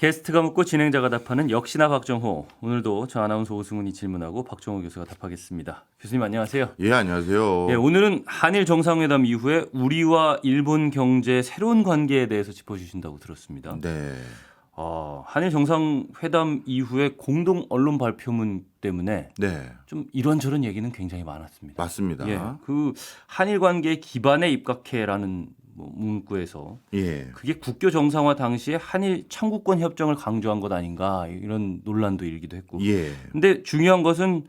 게스트가 묻고 진행자가 답하는 역시나 박정호. 오늘도 저 아나운서 오승훈이 질문하고 박정호 교수가 답하겠습니다. 교수님 안녕하세요. 예, 안녕하세요. 예, 오늘은 한일 정상회담 이후에 우리와 일본 경제 새로운 관계에 대해서 짚어주신다고 들었습니다. 네. 한일 정상회담 이후에 공동 언론 발표문 때문에 네. 좀 이런저런 얘기는 굉장히 많았습니다. 맞습니다. 예, 그 한일 관계의 기반에 입각해라는 문구에서 그게 국교 정상화 당시에 한일 청구권 협정을 강조한 것 아닌가 이런 논란도 일기도 했고. 예. 근데 중요한 것은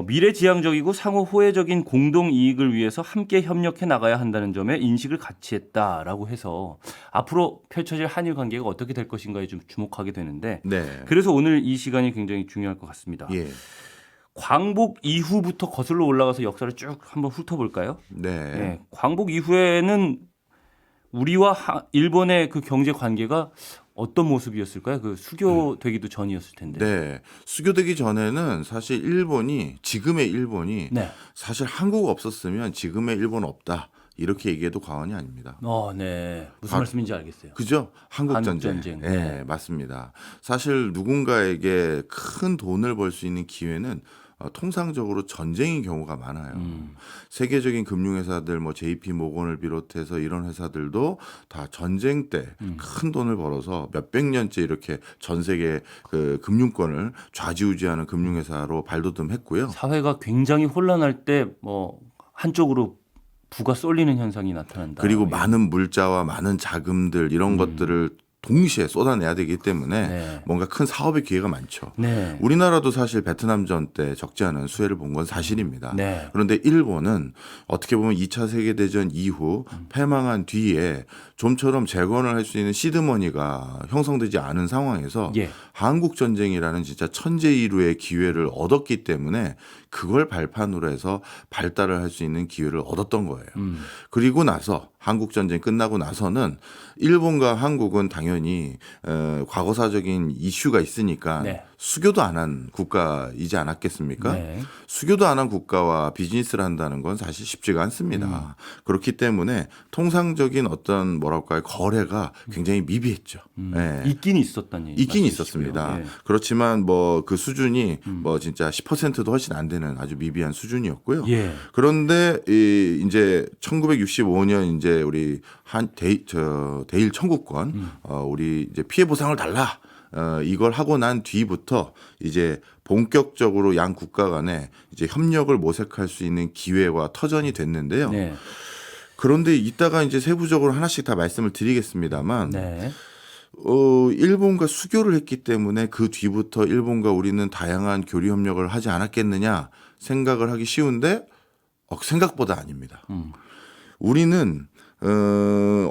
미래지향적이고 상호 호혜적인 공동 이익을 위해서 함께 협력해 나가야 한다는 점에 인식을 같이 했다라고 해서 앞으로 펼쳐질 한일 관계가 어떻게 될 것인가에 좀 주목하게 되는데 네. 그래서 오늘 이 시간이 굉장히 중요할 것 같습니다. 예. 광복 이후부터 거슬러 올라가서 역사를 쭉 한번 훑어볼까요? 네. 네, 광복 이후에는 우리와 일본의 그 경제 관계가 어떤 모습이었을까요? 그 수교되기도 전이었을 텐데. 네. 수교되기 전에는 사실 일본이 지금의 일본이 네. 사실 한국 없었으면 지금의 일본 없다. 이렇게 얘기해도 과언이 아닙니다. 네. 무슨 말씀인지 알겠어요. 그죠? 한국 한국 전쟁. 전쟁. 네, 네. 맞습니다. 사실 누군가에게 큰 돈을 벌 수 있는 기회는 통상적으로 전쟁인 경우가 많아요. 세계적인 금융회사들, 뭐 JP 모건을 비롯해서 이런 회사들도 다 전쟁 때 큰 돈을 벌어서 몇백 년째 이렇게 전 세계 그 금융권을 좌지우지하는 금융회사로 발돋움했고요. 사회가 굉장히 혼란할 때 한쪽으로 부가 쏠리는 현상이 나타난다. 그리고 많은 물자와 많은 자금들 이런 것들을 동시에 쏟아내야 되기 때문에 네. 뭔가 큰 사업의 기회가 많죠. 네. 우리나라도 사실 베트남전 때 적지 않은 수혜를 본 건 사실입니다. 네. 그런데 일본은 어떻게 보면 2차 세계대전 이후 패망한 뒤에 좀처럼 재건을 할 수 있는 시드머니가 형성되지 않은 상황에서 예. 한국전쟁이라는 진짜 천재일우의 기회를 얻었기 때문에 그걸 발판으로 해서 발달을 할 수 있는 기회를 얻었던 거예요. 그리고 나서 한국전쟁 끝나고 나서는 일본과 한국은 당연히 과거사적인 이슈가 있으니까 네. 수교도 안 한 국가이지 않았겠습니까? 네. 수교도 안 한 국가와 비즈니스를 한다는 건 사실 쉽지가 않습니다. 그렇기 때문에 통상적인 어떤 뭐랄까요 거래가 굉장히 미비했죠. 네. 있긴 있었다는 얘기. 있긴 말씀이시고요. 있었습니다. 예. 그렇지만 뭐 그 수준이 뭐 진짜 10%도 훨씬 안 되는 아주 미비한 수준이었고요. 예. 그런데 이제 1965년 이제 우리 대일 청구권 우리 이제 피해 보상을 달라. 이걸 하고 난 뒤부터 이제 본격적으로 양 국가 간에 이제 협력을 모색할 수 있는 기회와 터전이 됐는데요. 네. 그런데 이따가 이제 세부적으로 하나씩 다 말씀을 드리겠습니다만 네. 일본과 수교를 했기 때문에 그 뒤부터 일본과 우리는 다양한 교류 협력을 하지 않았겠느냐 생각을 하기 쉬운데 생각보다 아닙니다. 우리는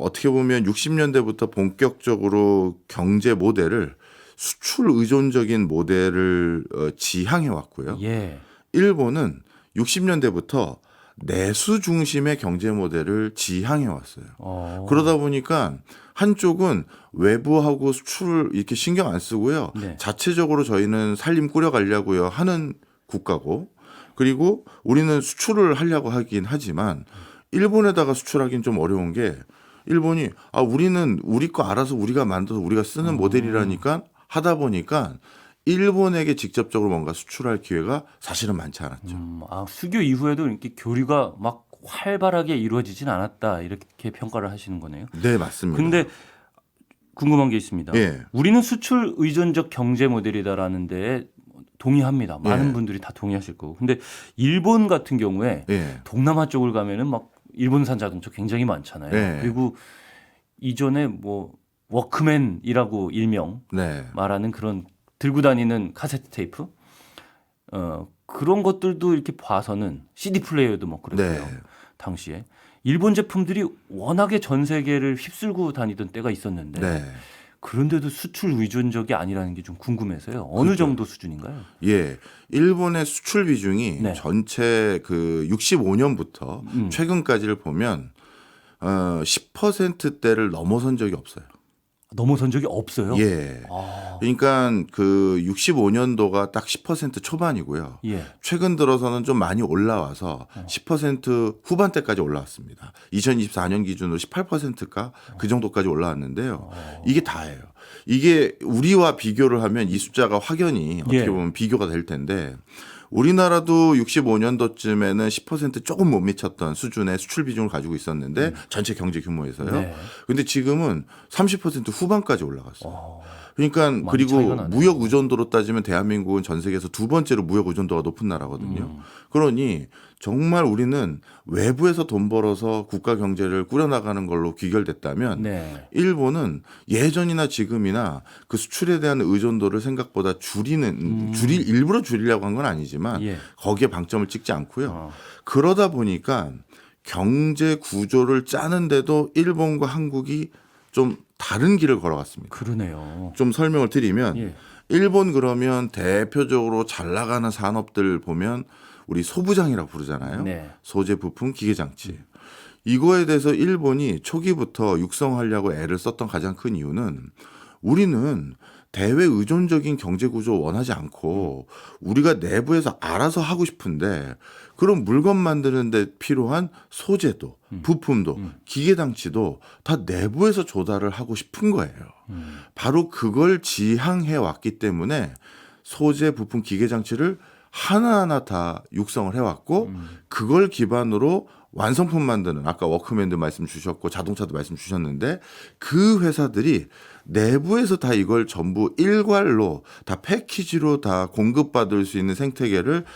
어떻게 보면 60년대부터 본격적으로 경제 모델을 수출 의존적인 모델을 지향해 왔고요. 예. 일본은 60년대부터 내수 중심의 경제 모델을 지향해 왔어요. 그러다 보니까 한쪽은 외부하고 수출을 이렇게 신경 안 쓰고요. 네. 자체적으로 저희는 살림 꾸려가려고요 하는 국가고 그리고 우리는 수출을 하려고 하긴 하지만 일본에다가 수출하기는 좀 어려운 게 일본이 우리는 우리 거 알아서 우리가 만들어서 우리가 쓰는 모델이라니까 하다 보니까 일본에게 직접적으로 뭔가 수출할 기회가 사실은 많지 않았죠. 수교 이후에도 이렇게 교류가 막 활발하게 이루어지진 않았다 이렇게 평가를 하시는 거네요. 네, 맞습니다. 근데 궁금한 게 있습니다. 예. 우리는 수출 의존적 경제 모델이다라는 데 동의합니다. 많은 예. 분들이 다 동의하실 거고. 근데 일본 같은 경우에 예. 동남아 쪽을 가면은 막 일본산 자동차 굉장히 많잖아요. 예. 그리고 이전에 뭐 워크맨이라고 일명 네. 말하는 그런 들고 다니는 카세트 테이프 그런 것들도 이렇게 봐서는 CD 플레이어도 뭐 그랬어요. 네. 당시에 일본 제품들이 워낙에 전 세계를 휩쓸고 다니던 때가 있었는데 네. 그런데도 수출 의존적이 아니라는 게 좀 궁금해서요. 어느 그렇죠. 정도 수준인가요? 예. 일본의 수출 비중이 네. 전체 그 65년부터 최근까지를 보면 10%대를 넘어선 적이 없어요. 넘어선 적이 없어요. 예. 아, 그러니까 그 65년도가 딱 10% 초반이고요. 예. 최근 들어서는 좀 많이 올라와서 10% 후반대까지 올라왔습니다. 2024년 기준으로 18%가 그 정도까지 올라왔는데요. 이게 다예요. 이게 우리와 비교를 하면 이 숫자가 확연히 어떻게 예. 보면 비교가 될 텐데 우리나라도 65년도쯤에는 10% 조금 못 미쳤던 수준의 수출 비중을 가지고 있었는데 전체 경제 규모에서요. 네. 근데 지금은 30% 후반까지 올라갔어요. 그러니까 많이 그리고 차이가 나네요. 무역 의존도로 따지면 대한민국은 전 세계에서 두 번째로 무역 의존도가 높은 나라거든요. 그러니 정말 우리는 외부에서 돈 벌어서 국가 경제를 꾸려나가는 걸로 귀결됐다면 네. 일본은 예전이나 지금이나 그 수출에 대한 의존도를 생각보다 일부러 줄이려고 한 건 아니지만 예. 거기에 방점을 찍지 않고요. 그러다 보니까 경제 구조를 짜는데도 일본과 한국이 좀 다른 길을 걸어갔습니다. 그러네요. 좀 설명을 드리면 예. 일본 그러면 대표적으로 잘 나가는 산업들 보면 우리 소부장이라고 부르잖아요. 네. 소재, 부품, 기계 장치. 이거에 대해서 일본이 초기부터 육성하려고 애를 썼던 가장 큰 이유는 우리는 대외 의존적인 경제 구조 원하지 않고 우리가 내부에서 알아서 하고 싶은데 그런 물건 만드는 데 필요한 소재도 부품도 기계 장치도 다 내부에서 조달을 하고 싶은 거예요. 바로 그걸 지향해 왔기 때문에 소재, 부품, 기계 장치를 하나하나 다 육성을 해왔고 그걸 기반으로 완성품 만드는 아까 워크맨도 말씀 주셨고 자동차도 말씀 주셨는데 그 회사들이 내부에서 다 이걸 전부 일괄로 다 패키지로 다 공급받을 수 있는 생태계를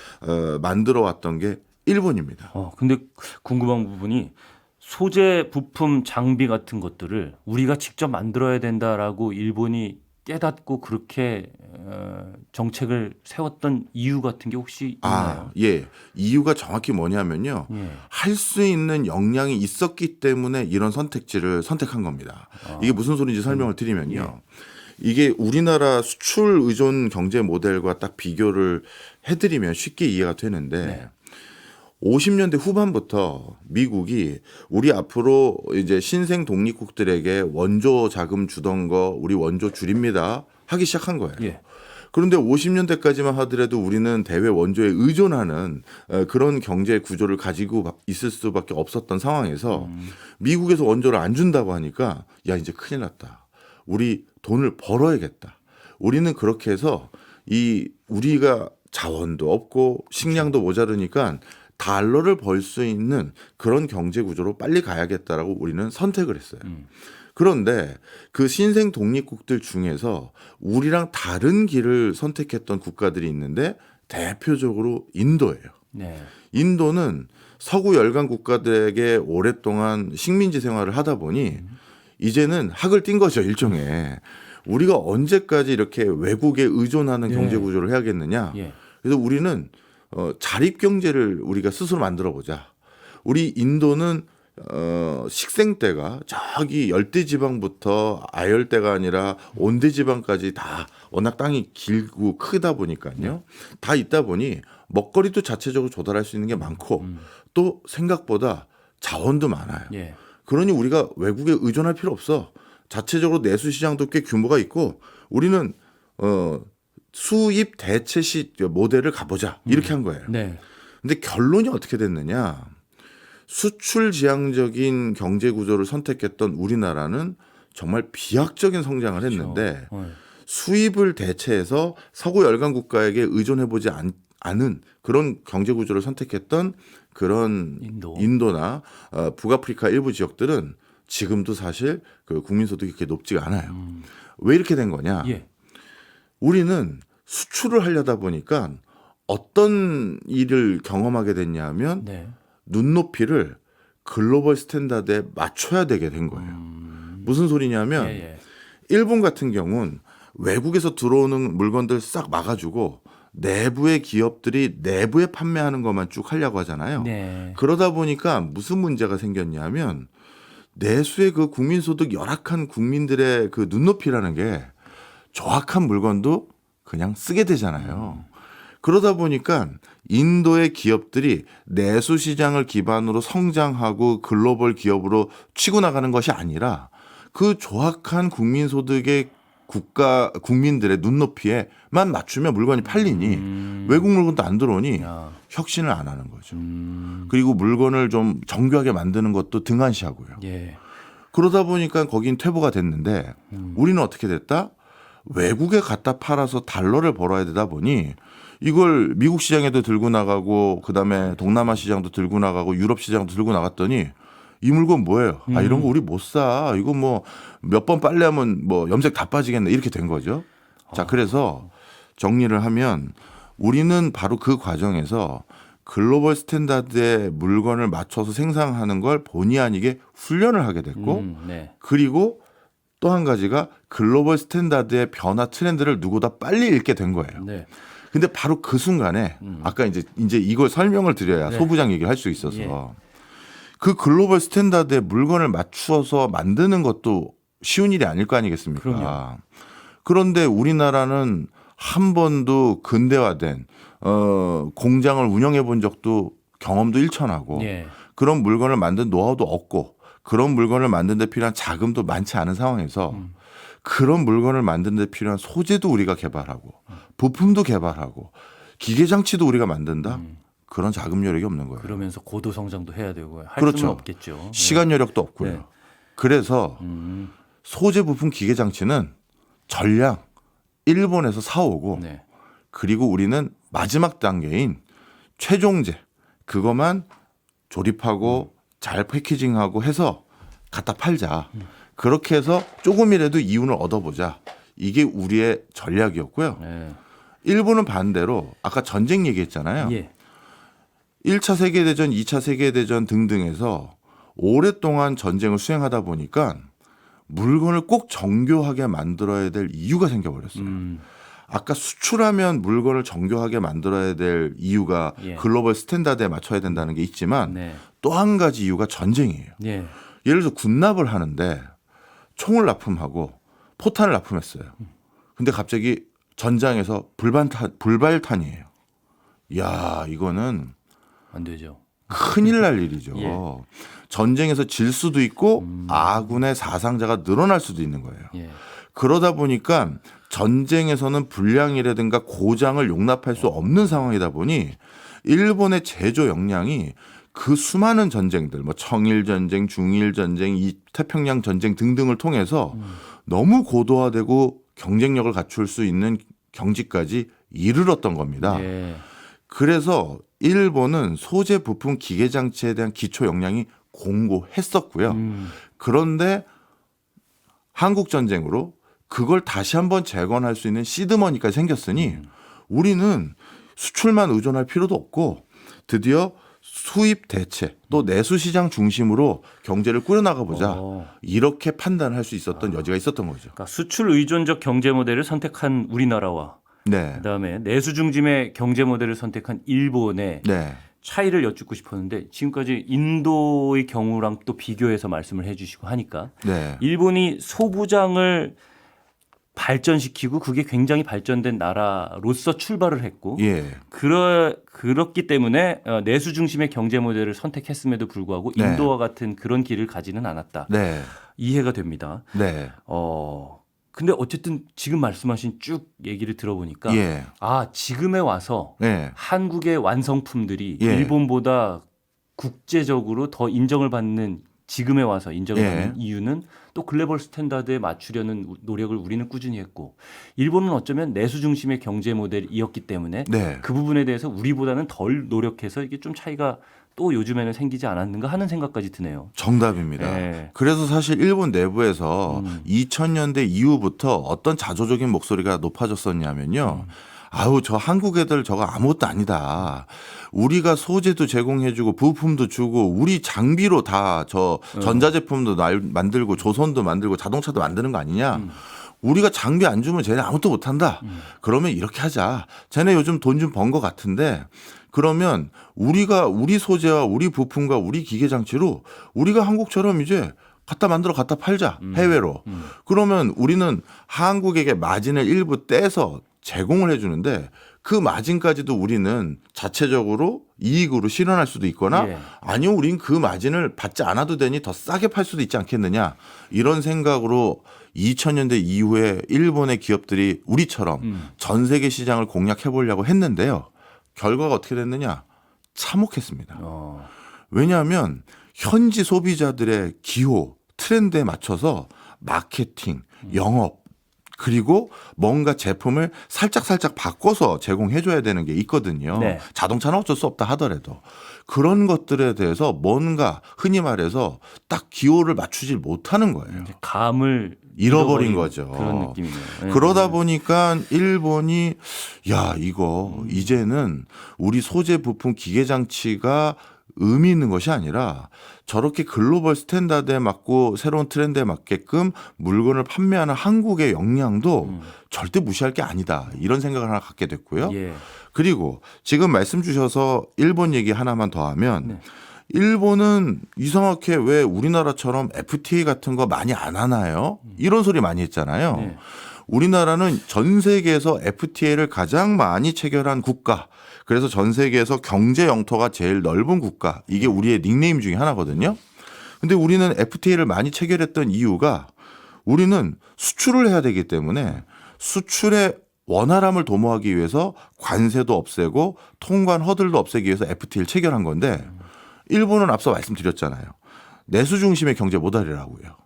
만들어 왔던 게 일본입니다. 근데 궁금한 부분이 소재, 부품, 장비 같은 것들을 우리가 직접 만들어야 된다라고 일본이 깨닫고 그렇게 정책을 세웠던 이유 같은 게 혹시 있나요? 예. 이유가 정확히 뭐냐면요. 예. 할 수 있는 역량이 있었기 때문에 이런 선택지를 선택한 겁니다. 이게 무슨 소리인지 설명을 드리면요. 이게 우리나라 수출 의존 경제 모델과 딱 비교를 해드리면 쉽게 이해가 되는데 네. 50년대 후반부터 미국이 우리 앞으로 이제 신생 독립국들에게 원조 자금 주던 거 우리 원조 줄입니다 하기 시작한 거예요. 예. 그런데 50년대까지만 하더라도 우리는 대외 원조에 의존하는 그런 경제 구조를 가지고 있을 수밖에 없었던 상황에서 미국에서 원조를 안 준다고 하니까 야 이제 큰일 났다. 우리 돈을 벌어야겠다. 우리는 그렇게 해서 우리가 자원도 없고 식량도 모자르니까 달러를 벌 수 있는 그런 경제 구조로 빨리 가야겠다라고 우리는 선택을 했어요. 그런데 그 신생 독립국들 중에서 우리랑 다른 길을 선택했던 국가들이 있는데 대표적으로 인도예요. 네. 인도는 서구 열강 국가들에게 오랫동안 식민지 생활을 하다 보니 이제는 학을 띈 거죠, 일종의. 우리가 언제까지 이렇게 외국에 의존하는 경제 구조를 해야겠느냐. 예. 그래서 우리는 자립 경제를 우리가 스스로 만들어 보자. 우리 인도는 식생대가 저기 열대지방부터 아열대가 아니라 온대지방까지 다 워낙 땅이 길고 크다 보니까요. 다 있다 보니 먹거리도 자체적으로 조달할 수 있는 게 많고 또 생각보다 자원도 많아요. 예. 그러니 우리가 외국에 의존할 필요 없어. 자체적으로 내수 시장도 꽤 규모가 있고 우리는 수입 대체시 모델을 가보자 이렇게 한 거예요. 네. 근데 결론이 어떻게 됐느냐? 수출 지향적인 경제 구조를 선택했던 우리나라는 정말 비약적인 성장을 했는데 그렇죠. 수입을 대체해서 서구 열강 국가에게 의존해 보지 않은 그런 경제 구조를 선택했던 그런 인도나 북아프리카 일부 지역들은 지금도 사실 그 국민 소득이 그렇게 높지가 않아요. 왜 이렇게 된 거냐? 예. 우리는 수출을 하려다 보니까 어떤 일을 경험하게 됐냐면 네. 눈높이를 글로벌 스탠다드에 맞춰야 되게 된 거예요. 무슨 소리냐면 일본 같은 경우는 외국에서 들어오는 물건들 싹 막아주고 내부의 기업들이 내부에 판매하는 것만 쭉 하려고 하잖아요. 네. 그러다 보니까 무슨 문제가 생겼냐면 내수의 그 국민소득 열악한 국민들의 그 눈높이라는 게 정확한 물건도 그냥 쓰게 되잖아요. 그러다 보니까 인도의 기업들이 내수 시장을 기반으로 성장하고 글로벌 기업으로 치고 나가는 것이 아니라 그 조악한 국민소득의 국민들의 눈높이에만 맞추면 물건이 팔리니 외국 물건도 안 들어오니 혁신을 안 하는 거죠. 그리고 물건을 좀 정교하게 만드는 것도 등한시하고요. 예. 그러다 보니까 거긴 퇴보가 됐는데 우리는 어떻게 됐다? 외국에 갖다 팔아서 달러를 벌어야 되다 보니 이걸 미국 시장에도 들고 나가고 그다음에 동남아 시장도 들고 나가고 유럽 시장도 들고 나갔더니 이 물건 뭐예요? 아, 이런 거 우리 못 사. 이거 뭐 몇 번 빨래하면 뭐 염색 다 빠지겠네. 이렇게 된 거죠. 자, 그래서 정리를 하면 우리는 바로 그 과정에서 글로벌 스탠다드의 물건을 맞춰서 생산하는 걸 본의 아니게 훈련을 하게 됐고 네. 그리고 또 한 가지가 글로벌 스탠다드의 변화 트렌드를 누구보다 빨리 읽게 된 거예요. 네. 근데 바로 그 순간에 아까 이제 이걸 설명을 드려야 네. 소부장 얘기를 할 수 있어서 예. 그 글로벌 스탠다드에 물건을 맞추어서 만드는 것도 쉬운 일이 아닐 거 아니겠습니까? 그럼요. 그런데 우리나라는 한 번도 근대화된 공장을 운영해 본 적도 경험도 일천하고 예. 그런 물건을 만든 노하우도 없고 그런 물건을 만든 데 필요한 자금도 많지 않은 상황에서 그런 물건을 만든 데 필요한 소재도 우리가 개발하고 부품도 개발하고 기계 장치도 우리가 만든다? 그런 자금 여력이 없는 거예요. 그러면서 고도 성장도 해야 되고 할 그렇죠. 수는 없겠죠. 시간 여력도 없고요. 네. 그래서 소재 부품 기계 장치는 전량 일본에서 사오고 네. 그리고 우리는 마지막 단계인 최종재 그것만 조립하고 잘 패키징하고 해서 갖다 팔자. 그렇게 해서 조금이라도 이윤을 얻어보자. 이게 우리의 전략이었고요. 네. 일본은 반대로 아까 전쟁 얘기했잖아요. 예. 1차 세계대전, 2차 세계대전 등등에서 오랫동안 전쟁을 수행하다 보니까 물건을 꼭 정교하게 만들어야 될 이유가 생겨버렸어요. 아까 수출하면 물건을 정교하게 만들어야 될 이유가 예. 글로벌 스탠다드에 맞춰야 된다는 게 있지만 네. 또 한 가지 이유가 전쟁이에요. 예. 예를 들어서 군납을 하는데 총을 납품하고 포탄을 납품했어요. 근데 갑자기 전장에서 불발탄이에요. 이야, 이거는 안 되죠. 큰일 날 일이죠. 예. 전쟁에서 질 수도 있고 아군의 사상자가 늘어날 수도 있는 거예요. 예. 그러다 보니까 전쟁에서는 불량이라든가 고장을 용납할 수 없는 상황이다 보니 일본의 제조 역량이 그 수많은 전쟁들, 뭐 청일 전쟁, 중일 전쟁, 이 태평양 전쟁 등등을 통해서 너무 고도화되고 경쟁력을 갖출 수 있는 경지까지 이르렀던 겁니다. 예. 그래서 일본은 소재 부품 기계 장치에 대한 기초 역량이 공고했었고요. 그런데 한국 전쟁으로 그걸 다시 한번 재건할 수 있는 시드머니까지 생겼으니 우리는 수출만 의존할 필요도 없고 드디어 수입 대체 또 내수 시장 중심으로 경제를 꾸려나가 보자. 이렇게 판단할 수 있었던 여지가 있었던 거죠. 그러니까 수출 의존적 경제 모델을 선택한 우리나라와 네. 그다음에 내수 중심의 경제 모델을 선택한 일본의 네. 차이를 여쭙고 싶었는데 지금까지 인도의 경우랑 또 비교해서 말씀을 해주시고 하니까 네. 일본이 소부장을 발전시키고 그게 굉장히 발전된 나라로서 출발을 했고 예. 그렇기 때문에 내수 중심의 경제 모델을 선택했음에도 불구하고 네. 인도와 같은 그런 길을 가지는 않았다. 네. 이해가 됩니다. 네. 근데 어쨌든 지금 말씀하신 쭉 얘기를 들어보니까 예. 지금에 와서 네. 한국의 완성품들이 예. 일본보다 국제적으로 더 인정을 받는 지금에 와서 인정을 예. 받는 이유는 또 글로벌 스탠다드에 맞추려는 노력을 우리는 꾸준히 했고 일본은 어쩌면 내수 중심의 경제 모델이었기 때문에 네. 그 부분에 대해서 우리보다는 덜 노력해서 이게 좀 차이가 또 요즘에는 생기지 않았는가 하는 생각까지 드네요. 정답입니다. 네. 그래서 사실 일본 내부에서 2000년대 이후부터 어떤 자조적인 목소리가 높아졌었냐면요. 아우, 저 한국 애들 저거 아무것도 아니다. 우리가 소재도 제공해주고 부품도 주고 우리 장비로 다 저 전자제품도 만들고 조선도 만들고 자동차도 만드는 거 아니냐. 우리가 장비 안 주면 쟤네 아무것도 못한다. 그러면 이렇게 하자. 쟤네 요즘 돈 좀 번 것 같은데 그러면 우리가 우리 소재와 우리 부품과 우리 기계 장치로 우리가 한국처럼 이제 갖다 만들어 갖다 팔자 해외로. 그러면 우리는 한국에게 마진을 일부 떼서 제공을 해주는데 그 마진까지도 우리는 자체적으로 이익으로 실현할 수도 있거나 예. 아니면 우린 그 마진을 받지 않아도 되니 더 싸게 팔 수도 있지 않겠느냐 이런 생각으로 2000년대 이후에 일본의 기업들이 우리처럼 전 세계 시장을 공략해 보려고 했는데요. 결과가 어떻게 됐느냐? 참혹했습니다. 왜냐하면 현지 소비자들의 기호, 트렌드에 맞춰서 마케팅, 영업 그리고 뭔가 제품을 살짝 바꿔서 제공해줘야 되는 게 있거든요. 네. 자동차는 어쩔 수 없다 하더라도 그런 것들에 대해서 뭔가 흔히 말해서 딱 기호를 맞추질 못하는 거예요. 감을 잃어버린 거죠. 그런 느낌이네요. 네. 그러다 보니까 일본이 야 이거 이제는 우리 소재 부품 기계 장치가 의미 있는 것이 아니라 저렇게 글로벌 스탠다드에 맞고 새로운 트렌드에 맞게끔 물건을 판매하는 한국의 역량도 절대 무시할 게 아니다. 이런 생각을 하나 갖게 됐고요. 예. 그리고 지금 말씀 주셔서 일본 얘기 하나만 더 하면 네. 일본은 이상하게 왜 우리나라처럼 FTA 같은 거 많이 안 하나요? 이런 소리 많이 했잖아요. 네. 우리나라는 전 세계에서 FTA를 가장 많이 체결한 국가. 그래서 전 세계에서 경제 영토가 제일 넓은 국가. 이게 우리의 닉네임 중에 하나거든요. 근데 우리는 FTA를 많이 체결했던 이유가 우리는 수출을 해야 되기 때문에 수출의 원활함을 도모하기 위해서 관세도 없애고 통관 허들도 없애기 위해서 FTA를 체결한 건데 일본은 앞서 말씀드렸잖아요. 내수 중심의 경제 모델이라고요.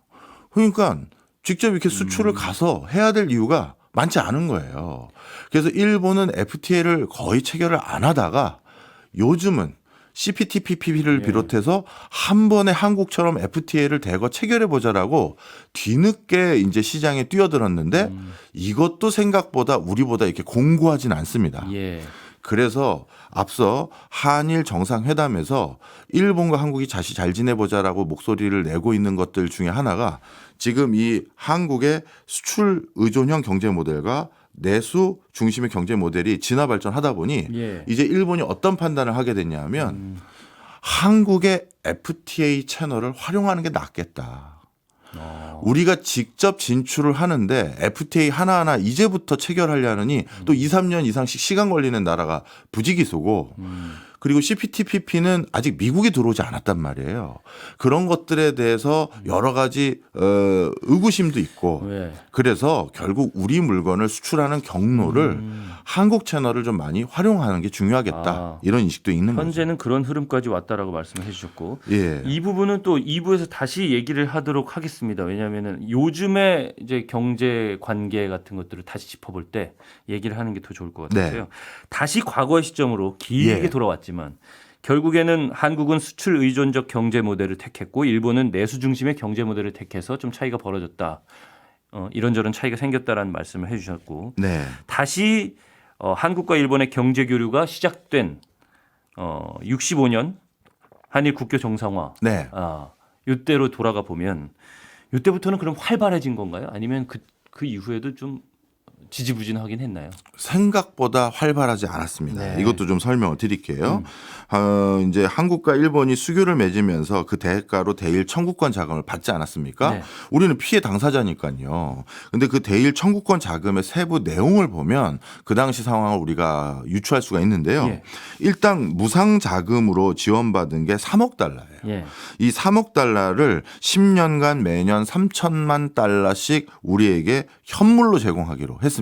그러니까 직접 이렇게 수출을 가서 해야 될 이유가 많지 않은 거예요. 그래서 일본은 FTA를 거의 체결을 안 하다가 요즘은 CPTPP를 비롯해서 한 번에 한국처럼 FTA를 대거 체결해 보자라고 뒤늦게 이제 시장에 뛰어들었는데 이것도 생각보다 우리보다 이렇게 공고하진 않습니다. 예. 그래서 앞서 한일 정상회담에서 일본과 한국이 다시 잘 지내보자라고 목소리를 내고 있는 것들 중에 하나가 지금 이 한국의 수출 의존형 경제 모델과 내수 중심의 경제 모델이 진화 발전하다 보니 예. 이제 일본이 어떤 판단을 하게 됐냐면 한국의 FTA 채널을 활용하는 게 낫겠다. 우리가 직접 진출을 하는데 FTA 하나하나 이제부터 체결하려느니 또 2, 3년 이상씩 시간 걸리는 나라가 부지기수고 그리고 CPTPP는 아직 미국이 들어오지 않았단 말이에요. 그런 것들에 대해서 여러 가지 의구심도 있고 네. 그래서 결국 우리 물건을 수출하는 경로를 한국 채널을 좀 많이 활용하는 게 중요하겠다. 아. 이런 인식도 있는 거죠. 현재는 그런 흐름까지 왔다라고 말씀을 해주셨고 예. 이 부분은 또 2부에서 다시 얘기를 하도록 하겠습니다. 왜냐하면 요즘에 이제 경제 관계 같은 것들을 다시 짚어볼 때 얘기를 하는 게 더 좋을 것 같아요. 네. 다시 과거의 시점으로 길게 예. 돌아왔지만 결국에는 한국은 수출 의존적 경제 모델을 택했고 일본은 내수 중심의 경제 모델을 택해서 좀 차이가 벌어졌다. 이런저런 차이가 생겼다라는 말씀을 해주셨고 네. 다시 한국과 일본의 경제 교류가 시작된 65년 한일 국교 정상화. 네. 이때로 돌아가 보면 이때부터는 그럼 활발해진 건가요? 아니면 그 이후에도 좀 지지부진하긴 했나요? 생각보다 활발하지 않았습니다. 네. 이것도 좀 설명을 드릴게요. 이제 한국과 일본이 수교를 맺으면서 그 대가로 대일 청구권 자금을 받지 않았습니까? 네. 우리는 피해 당사자니까요. 근데 그 대일 청구권 자금의 세부 내용을 보면 그 당시 상황을 우리가 유추할 수가 있는데요. 예. 일단 무상 자금으로 지원받은 게 3억 달러예요. 예. 이 3억 달러를 10년간 매년 3천만 달러씩 우리에게 현물로 제공하기로 했습니다.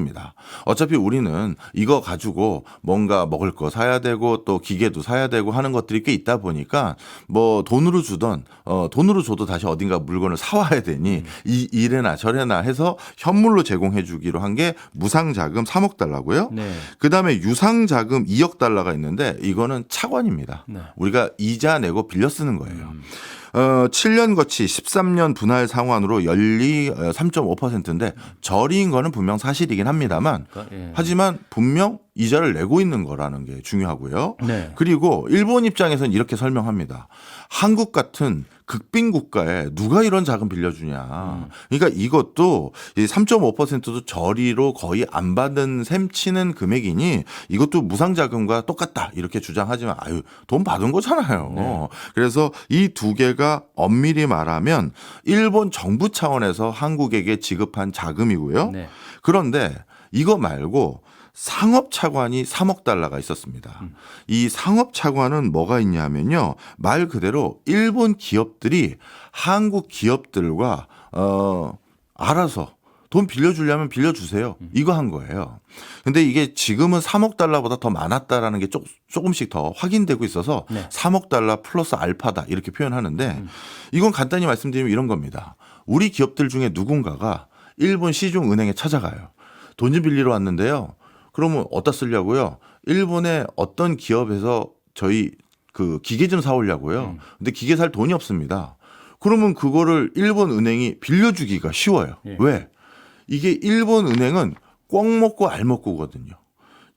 어차피 우리는 이거 가지고 뭔가 먹을 거 사야 되고 또 기계도 사야 되고 하는 것들이 꽤 있다 보니까 뭐 돈으로 주던 돈으로 줘도 다시 어딘가 물건을 사와야 되니 이래나 저래나 해서 현물로 제공해 주기로 한 게 무상자금 3억 달러고요. 네. 그다음에 유상자금 2억 달러가 있는데 이거는 차관입니다. 네. 우리가 이자 내고 빌려 쓰는 거예요. 7년 거치 13년 분할 상환으로 연리 3.5%인데 저리인 거는 분명 사실이긴 합니다만 예. 하지만 분명 이자를 내고 있는 거라는 게 중요하고요. 네. 그리고 일본 입장에서는 이렇게 설명합니다. 한국 같은 극빈 국가에 누가 이런 자금 빌려주냐. 그러니까 이것도 3.5%도 저리로 거의 안 받은 셈 치는 금액이니 이것도 무상자금과 똑같다 이렇게 주장하지만 아유 돈 받은 거잖아요. 네. 그래서 이 두 개가 엄밀히 말하면 일본 정부 차원에서 한국에게 지급한 자금이고요. 네. 그런데 이거 말고 상업 차관이 3억 달러가 있었습니다. 이 상업 차관은 뭐가 있냐면요. 말 그대로 일본 기업들이 한국 기업들과 알아서 돈 빌려주려면 빌려주세요. 이거 한 거예요. 근데 이게 지금은 3억 달러보다 더 많았다라는 게 조금씩 더 확인되고 있어서 네. 3억 달러 플러스 알파다 이렇게 표현하는데 이건 간단히 말씀드리면 이런 겁니다. 우리 기업들 중에 누군가가 일본 시중은행에 찾아가요. 돈 좀 빌리러 왔는데요. 그러면 어디다 쓰려고요? 일본의 어떤 기업에서 저희 그 기계 좀 사오려고요. 근데 기계 살 돈이 없습니다. 그러면 그거를 일본 은행이 빌려주기가 쉬워요. 예. 왜? 이게 일본 은행은 꿩 먹고 알 먹고거든요.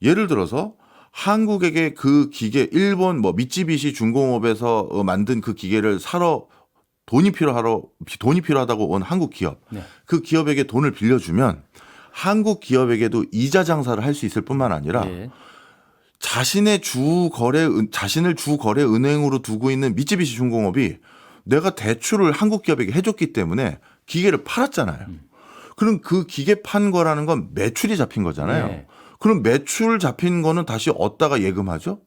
예를 들어서 한국에게 그 기계 일본 뭐 미쓰비시 중공업에서 만든 그 기계를 사러 돈이 필요하다고 온 한국 기업. 네. 그 기업에게 돈을 빌려주면 한국 기업에게도 이자 장사를 할 수 있을 뿐만 아니라 예. 자신을 주 거래 은행으로 두고 있는 미쓰비시 중공업이 내가 대출을 한국 기업에게 해줬기 때문에 기계를 팔았잖아요. 그럼 그 기계 판 거라는 건 매출이 잡힌 거잖아요. 네. 그럼 매출 잡힌 거는 다시 얻다가 예금하죠?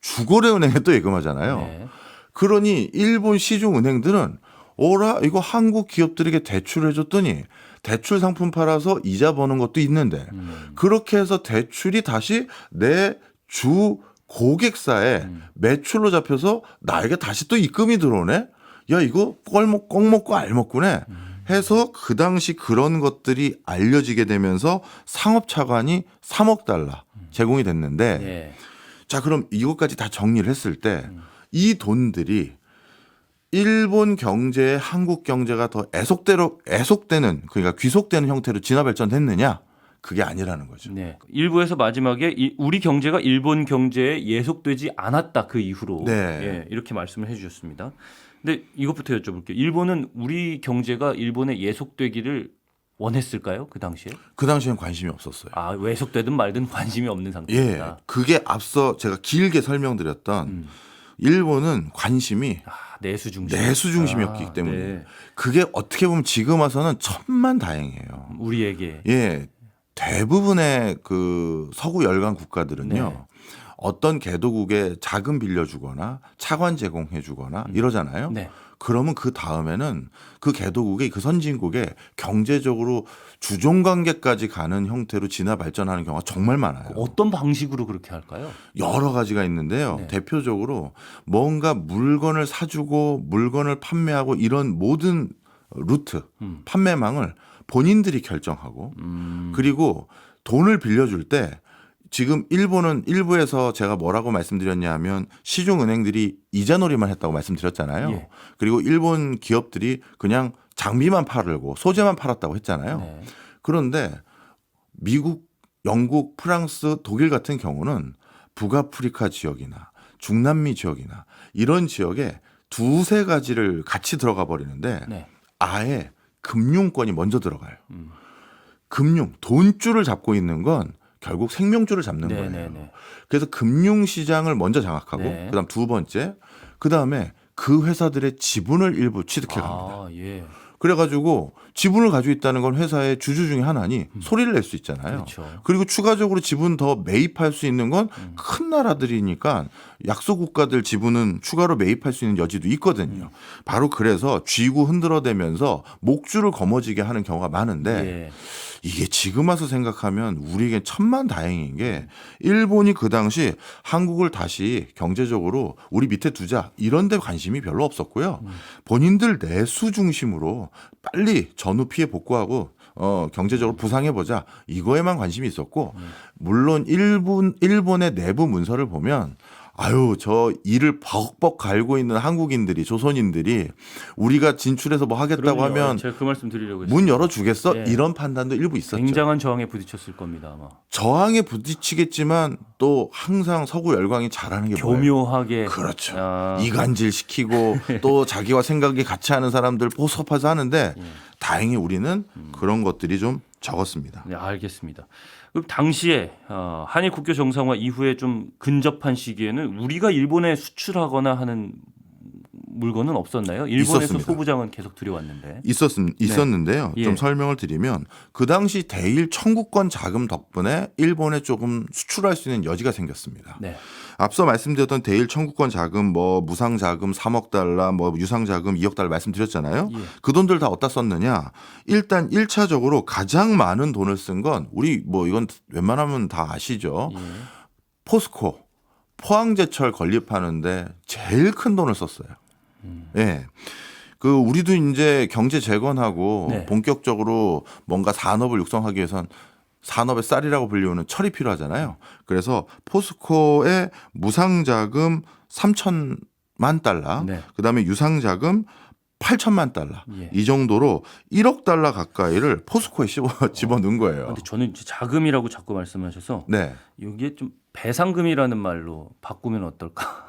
주거래은행에 또 예금하잖아요. 네. 그러니 일본 시중 은행들은 오라 이거 한국 기업들에게 대출을 해줬더니 대출 상품 팔아서 이자 버는 것도 있는데 그렇게 해서 대출이 다시 내 주 고객사에 매출로 잡혀서 나에게 다시 또 입금이 들어오네. 야 이거 꽁 먹고 알 먹고네. 해서 그 당시 그런 것들이 알려지게 되면서 상업차관이 3억 달러 제공이 됐는데 예. 자 그럼 이것까지 다 정리를 했을 때 이 돈들이 일본 경제에 한국 경제가 더 애속되는 그러니까 귀속되는 형태로 진화 발전했느냐? 그게 아니라는 거죠. 네. 일부에서 마지막에 우리 경제가 일본 경제에 예속되지 않았다 그 이후로 네. 예, 이렇게 말씀을 해주셨습니다. 근데 이것부터 여쭤볼게요. 일본은 우리 경제가 일본에 예속되기를 원했을까요? 그 당시에? 그 당시엔 관심이 없었어요. 아 외속되든 말든 관심이 없는 예, 상태입니다. 그게 앞서 제가 길게 설명드렸던 일본은 관심이 내수 중심. 내수 중심이었기 때문에 네. 그게 어떻게 보면 지금 와서는 천만다행이에요. 우리에게. 예, 대부분의 그 서구 열강 국가들은요. 네. 어떤 개도국에 자금 빌려주거나 차관 제공해주거나 이러잖아요. 네. 그러면 그 다음에는 그 개도국의 그 선진국에 경제적으로 주종 관계까지 가는 형태로 진화 발전하는 경우가 정말 많아요. 어떤 방식으로 그렇게 할까요? 여러 가지가 있는데요. 네. 대표적으로 뭔가 물건을 사주고 물건을 판매하고 이런 모든 루트, 판매망을 본인들이 결정하고 그리고 돈을 빌려줄 때 지금 일본은 일부에서 제가 뭐라고 말씀드렸냐 하면 시중은행들이 이자놀이만 했다고 말씀드렸잖아요. 예. 그리고 일본 기업들이 그냥 장비만 팔고 소재만 팔았다고 했잖아요. 네. 그런데 미국, 영국, 프랑스, 독일 같은 경우는 북아프리카 지역이나 중남미 지역이나 이런 지역에 두세 가지를 같이 들어가 버리는데 네. 아예 금융권이 먼저 들어가요. 금융, 돈줄을 잡고 있는 건 결국 생명줄을 잡는 네, 거예요. 네, 네. 그래서 금융시장을 먼저 장악하고 네. 그다음 두 번째, 그다음에 그 회사들의 지분을 일부 취득해 갑니다. 아, 예. 그래가지고 지분을 가지고 있다는 건 회사의 주주 중에 하나니 소리를 낼 수 있잖아요. 그렇죠. 그리고 추가적으로 지분 더 매입할 수 있는 건 큰 나라들이니까 약소 국가들 지분은 추가로 매입할 수 있는 여지도 있거든요. 바로 그래서 쥐고 흔들어대면서 목줄을 거머쥐게 하는 경우가 많은데 예. 이게 지금 와서 생각하면 우리에겐 천만다행인 게 일본이 그 당시 한국을 다시 경제적으로 우리 밑에 두자 이런 데 관심이 별로 없었고요. 본인들 내수 중심으로 빨리 전후 피해 복구하고 경제적으로 부상해보자 이거에만 관심이 있었고 물론 일본의 내부 문서를 보면 아유 저 이를 벅벅 갈고 있는 한국인들이 조선인들이 우리가 진출해서 뭐 하겠다고 그럼요. 하면 제가 그 말씀 드리려고 했습니다. 문 열어주겠어? 예. 이런 판단도 일부 있었죠. 굉장한 저항에 부딪혔을 겁니다 아마. 저항에 부딪히겠지만 또 항상 서구 열강이 잘하는 게 뭐예요? 교묘하게. 그렇죠. 아, 이간질 시키고 또 자기와 생각이 같이 하는 사람들 포섭해서 하는데 예. 다행히 우리는 그런 것들이 좀 적었습니다. 네, 알겠습니다. 그럼 당시에 한일 국교 정상화 이후에 좀 근접한 시기에는 우리가 일본에 수출하거나 하는 물건은 없었나요? 일본에서 있었습니다. 소부장은 계속 들여왔는데. 있었는데요. 예. 좀 설명을 드리면 그 당시 대일 청구권 자금 덕분에 일본에 조금 수출할 수 있는 여지가 생겼습니다. 네. 앞서 말씀드렸던 대일 청구권 자금, 뭐 무상 자금 3억 달러, 뭐 유상 자금 2억 달러 말씀드렸잖아요. 예. 그 돈들 다 어디다 썼느냐? 일단 1차적으로 가장 많은 돈을 쓴 건 우리 뭐 이건 웬만하면 다 아시죠. 예. 포스코 포항제철 건립하는데 제일 큰 돈을 썼어요. 예. 그 우리도 이제 경제 재건하고 네. 본격적으로 뭔가 산업을 육성하기 위해선 산업의 쌀이라고 불리우는 철이 필요하잖아요. 그래서 포스코의 무상자금 3천만 달러, 네. 그다음에 유상자금 8천만 달러 예. 이 정도로 1억 달러 가까이를 포스코에 집어넣은 거예요. 근데 저는 이제 자금이라고 자꾸 말씀하셔서 네. 이게 좀 배상금이라는 말로 바꾸면 어떨까?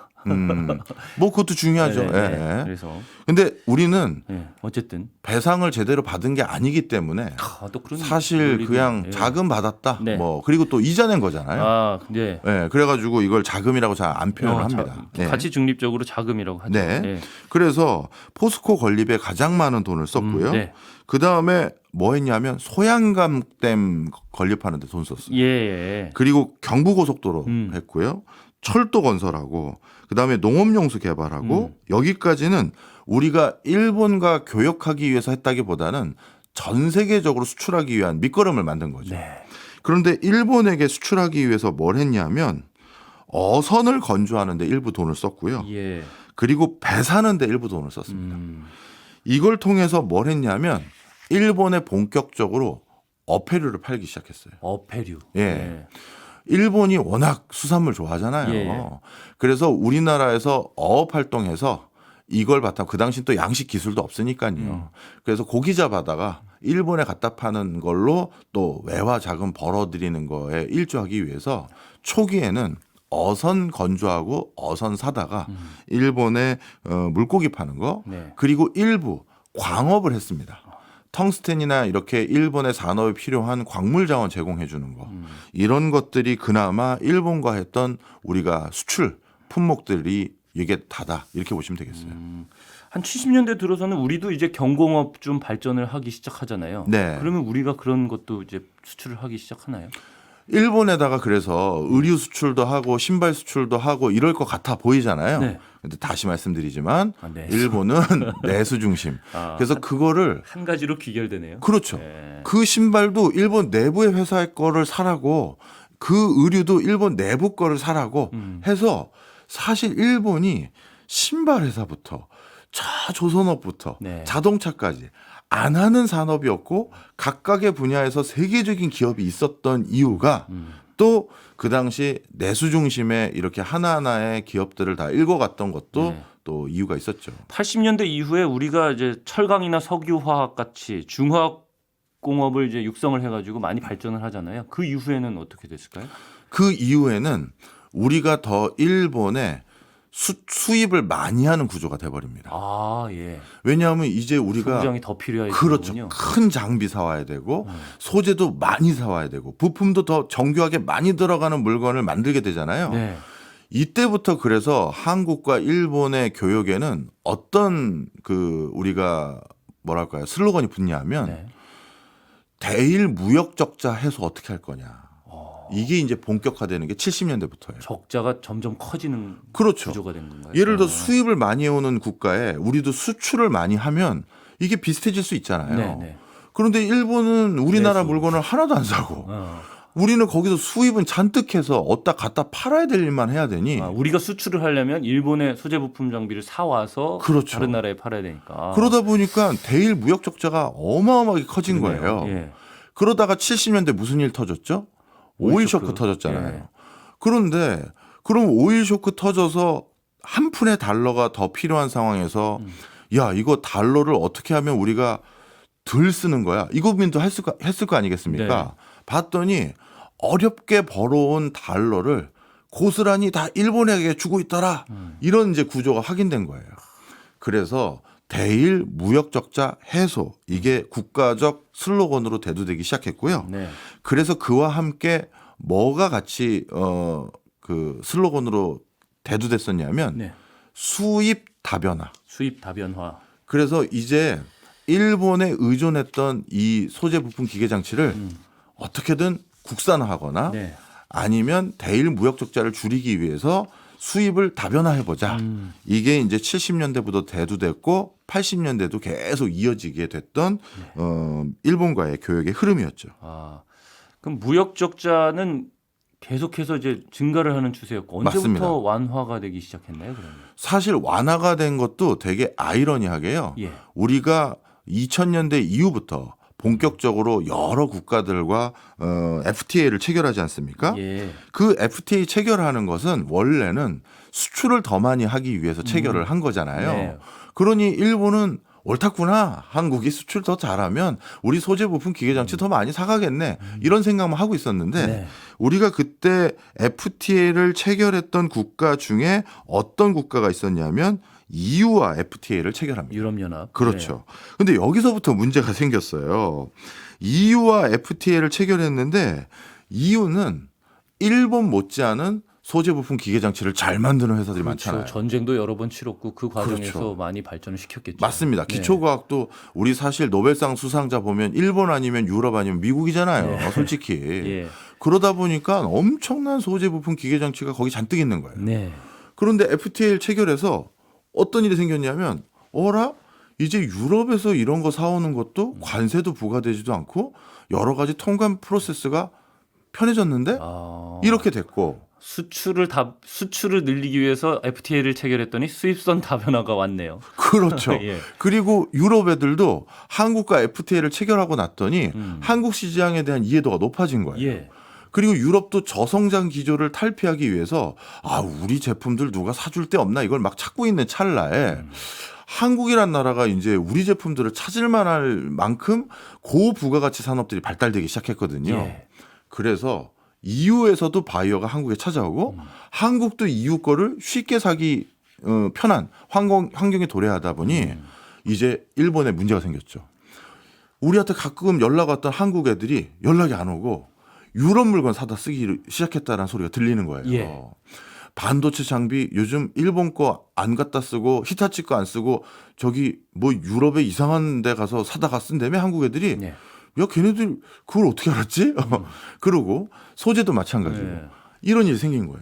뭐 그것도 중요하죠. 네, 예. 네. 예. 그래서 근데 우리는 어쨌든 배상을 제대로 받은 게 아니기 때문에 또 그런 사실 논리도, 그냥 예. 자금 받았다. 네. 뭐 그리고 또 이자 낸 거잖아요. 네. 예. 그래가지고 이걸 자금이라고 잘 안 표현합니다. 네. 가치 중립적으로 자금이라고 하죠. 네. 네. 그래서 포스코 건립에 가장 많은 돈을 썼고요. 네. 그 다음에 뭐 했냐면 소양강댐 건립하는데 돈 썼어요. 예. 그리고 경부고속도로 음. 했고요. 철도 건설하고 그다음에 농업용수 개발하고 여기까지는 우리가 일본과 교역하기 위해서 했다기보다는 전 세계적으로 수출하기 위한 밑거름을 만든 거죠. 네. 그런데 일본에게 수출하기 위해서 뭘 했냐면 어선을 건조하는 데 일부 돈을 썼고요. 예. 그리고 배 사는 데 일부 돈을 썼습니다. 이걸 통해서 뭘 했냐면 일본에 본격적으로 어패류를 팔기 시작했어요. 어패류. 예. 네. 일본이 워낙 수산물 좋아하잖아요. 예. 그래서 우리나라에서 어업 활동해서 이걸 바탕 그 당시 또 양식 기술도 없으니까요. 그래서 고기 잡아다가 일본에 갖다 파는 걸로 또 외화 자금 벌어들이는 거에 일조하기 위해서 초기에는 어선 건조하고 어선 사다가 일본에 물고기 파는 거 네. 그리고 일부 광업을 했습니다. 텅스텐이나 이렇게 일본의 산업에 필요한 광물 자원 제공해 주는 거. 이런 것들이 그나마 일본과 했던 우리가 수출 품목들이 이게 다다. 이렇게 보시면 되겠어요. 한 70년대 들어서는 우리도 이제 경공업 좀 발전을 하기 시작하잖아요. 네. 그러면 우리가 그런 것도 이제 수출을 하기 시작하나요? 일본에다가 그래서 의류 수출도 하고 신발 수출도 하고 이럴 것 같아 보이잖아요. 네. 근데 다시 말씀드리지만 내수. 일본은 내수 중심. 그래서 그거를 한 가지로 귀결되네요. 그렇죠. 네. 그 신발도 일본 내부의 회사의 거를 사라고 그 의류도 일본 내부 거를 사라고 해서 사실 일본이 신발 회사부터 조선업부터 네. 자동차까지 안 하는 산업이었고 각각의 분야에서 세계적인 기업이 있었던 이유가 또 그 당시 내수 중심의 이렇게 하나하나의 기업들을 다 읽어갔던 것도 네. 또 이유가 있었죠. 80년대 이후에 우리가 이제 철강이나 석유화학 같이 중화학 공업을 이제 육성을 해가지고 많이 발전을 하잖아요. 그 이후에는 어떻게 됐을까요? 그 이후에는 우리가 더 일본에 수입을 많이 하는 구조가 돼버립니다. 아, 예. 왜냐하면 이제 우리가 소부장이 더 필요해요. 그렇죠. 큰 장비 사와야 되고 소재도 많이 사와야 되고 부품도 더 정교하게 많이 들어가는 물건을 만들게 되잖아요. 네. 이때부터 그래서 한국과 일본의 교역에는 어떤 그 우리가 뭐랄까요 슬로건이 붙냐면 네. 대일 무역 적자 해소 어떻게 할 거냐. 이게 이제 본격화되는 게 70년대부터예요. 적자가 점점 커지는 그렇죠. 구조가 된 건가요? 예를 들어 수입을 많이 해오는 국가에 우리도 수출을 많이 하면 이게 비슷해질 수 있잖아요. 네, 네. 그런데 일본은 우리나라 내수. 물건을 하나도 안 사고 우리는 거기서 수입은 잔뜩 해서 어디다 갖다 팔아야 될 일만 해야 되니 우리가 수출을 하려면 일본의 소재 부품 장비를 사와서 그렇죠. 다른 나라에 팔아야 되니까. 그러다 보니까 대일 무역 적자가 어마어마하게 커진 그러네요. 거예요. 예. 그러다가 70년대 무슨 일 터졌죠? 오일 쇼크 터졌잖아요. 예. 그런데 그럼 오일 쇼크 터져서 한 푼의 달러가 더 필요한 상황에서 야 이거 달러를 어떻게 하면 우리가 덜 쓰는 거야. 이 고민도 했을 거 아니겠습니까? 네. 봤더니 어렵게 벌어온 달러를 고스란히 다 일본에게 주고 있더라. 이런 이제 구조가 확인된 거예요. 그래서 대일 무역 적자 해소 이게 국가적 슬로건으로 대두되기 시작했고요. 네. 그래서 그와 함께 뭐가 같이 그 슬로건으로 대두됐었냐면 네. 수입 다변화. 수입 다변화. 그래서 이제 일본에 의존했던 이 소재 부품 기계 장치를 어떻게든 국산화하거나 네. 아니면 대일 무역 적자를 줄이기 위해서 수입을 다변화해 보자. 이게 이제 70년대부터 대두됐고 80년대도 계속 이어지게 됐던 일본과의 교역의 흐름이었죠. 그럼 무역 적자는 계속해서 이제 증가를 하는 추세였고 언제부터 맞습니다. 완화가 되기 시작했나요? 그러면? 사실 완화가 된 것도 되게 아이러니하게요. 예. 우리가 2000년대 이후부터 본격적으로 여러 국가들과 FTA를 체결하지 않습니까? 예. 그 FTA 체결하는 것은 원래는 수출을 더 많이 하기 위해서 체결을 한 거잖아요. 네. 그러니 일본은 옳았구나. 한국이 수출 더 잘하면 우리 소재 부품 기계장치 더 많이 사가겠네. 이런 생각만 하고 있었는데 네. 우리가 그때 FTA를 체결했던 국가 중에 어떤 국가가 있었냐면 EU와 FTA를 체결합니다. 유럽연합. 그렇죠. 근데 여기서부터 문제가 생겼어요. EU와 FTA를 체결했는데 EU는 일본 못지않은 소재 부품 기계 장치를 잘 만드는 회사들이 그렇죠. 많잖아요. 전쟁도 여러 번 치렀고 그 과정에서 그렇죠. 많이 발전을 시켰겠죠. 맞습니다. 네. 기초과학도 우리 사실 노벨상 수상자 보면 일본 아니면 유럽 아니면 미국이잖아요. 솔직히. 예. 그러다 보니까 엄청난 소재 부품 기계 장치가 거기 잔뜩 있는 거예요. 네. 그런데 FTA를 체결해서 어떤 일이 생겼냐면 어라? 이제 유럽에서 이런 거 사오는 것도 관세도 부과되지도 않고 여러 가지 통관 프로세스가 편해졌는데 아, 이렇게 됐고 수출을 늘리기 위해서 FTA를 체결했더니 수입선 다변화가 왔네요. 그렇죠. 예. 그리고 유럽 애들도 한국과 FTA를 체결하고 났더니 한국 시장에 대한 이해도가 높아진 거예요. 예. 그리고 유럽도 저성장 기조를 탈피하기 위해서 아 우리 제품들 누가 사줄 데 없나 이걸 막 찾고 있는 찰나에 한국이란 나라가 이제 우리 제품들을 찾을 만할 만큼 고부가가치 산업들이 발달되기 시작했거든요. 예. 그래서 EU에서도 바이어가 한국에 찾아오고 한국도 EU 거를 쉽게 사기 편한 환경에 도래하다 보니 이제 일본에 문제가 생겼죠. 우리한테 가끔 연락 왔던 한국 애들이 연락이 안 오고 유럽 물건 사다 쓰기 시작했다는 소리가 들리는 거예요. 예. 반도체 장비 요즘 일본 거 안 갖다 쓰고 히타치 거 안 쓰고 저기 뭐 유럽에 이상한 데 가서 사다가 쓴다며 한국 애들이 예. 야 걔네들 그걸 어떻게 알았지? 그러고 소재도 마찬가지고 네. 이런 일이 생긴 거예요.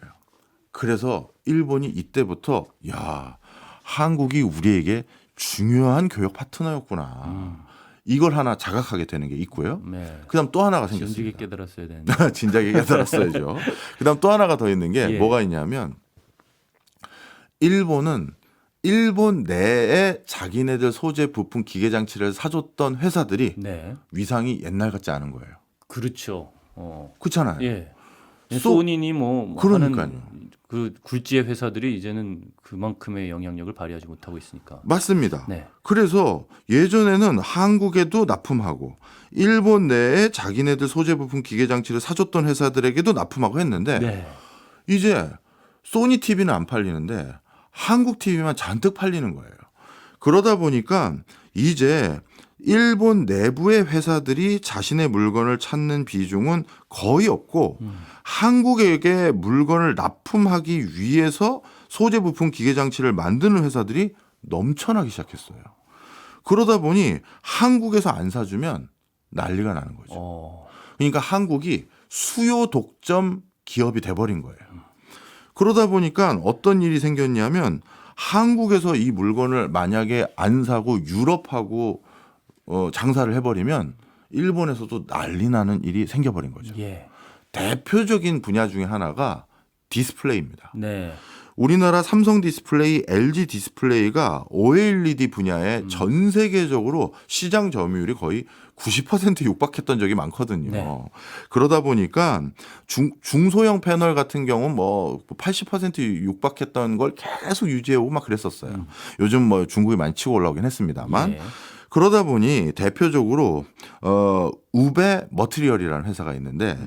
그래서 일본이 이때부터 야 한국이 우리에게 중요한 교역 파트너였구나. 이걸 하나 자각하게 되는 게 있고요. 네. 그다음 또 하나가 진지하게 생겼습니다. 깨달았어야 되는데. 진작에 깨달았어야죠. 그다음 또 하나가 더 있는 게 예. 뭐가 있냐면 일본은 일본 내에 자기네들 소재 부품 기계 장치를 사줬던 회사들이 네. 위상이 옛날 같지 않은 거예요. 그렇죠. 그렇잖아요. 예. 소- 소니니 뭐 그러니까요. 하는 그 굴지의 회사들이 이제는 그만큼의 영향력을 발휘하지 못하고 있으니까. 맞습니다. 네. 그래서 예전에는 한국에도 납품하고 일본 내에 자기네들 소재 부품 기계 장치를 사줬던 회사들에게도 납품하고 했는데 네. 이제 소니 TV는 안 팔리는데 한국 TV만 잔뜩 팔리는 거예요. 그러다 보니까 이제 일본 내부의 회사들이 자신의 물건을 찾는 비중은 거의 없고 한국에게 물건을 납품하기 위해서 소재 부품 기계 장치를 만드는 회사들이 넘쳐나기 시작했어요. 그러다 보니 한국에서 안 사주면 난리가 나는 거죠. 그러니까 한국이 수요 독점 기업이 돼버린 거예요. 그러다 보니까 어떤 일이 생겼냐면 한국에서 이 물건을 만약에 안 사고 유럽하고 장사를 해버리면 일본에서도 난리 나는 일이 생겨버린 거죠. 예. 대표적인 분야 중에 하나가 디스플레이입니다. 네. 우리나라 삼성 디스플레이, LG 디스플레이가 OLED 분야에 전 세계적으로 시장 점유율이 거의 90% 육박했던 적이 많거든요. 네. 그러다 보니까 중소형 패널 같은 경우는 뭐 80% 육박했던 걸 계속 유지해오고 막 그랬었어요. 요즘 뭐 중국이 많이 치고 올라오긴 했습니다만. 예. 그러다 보니 대표적으로 우베 머티리얼이라는 회사가 있는데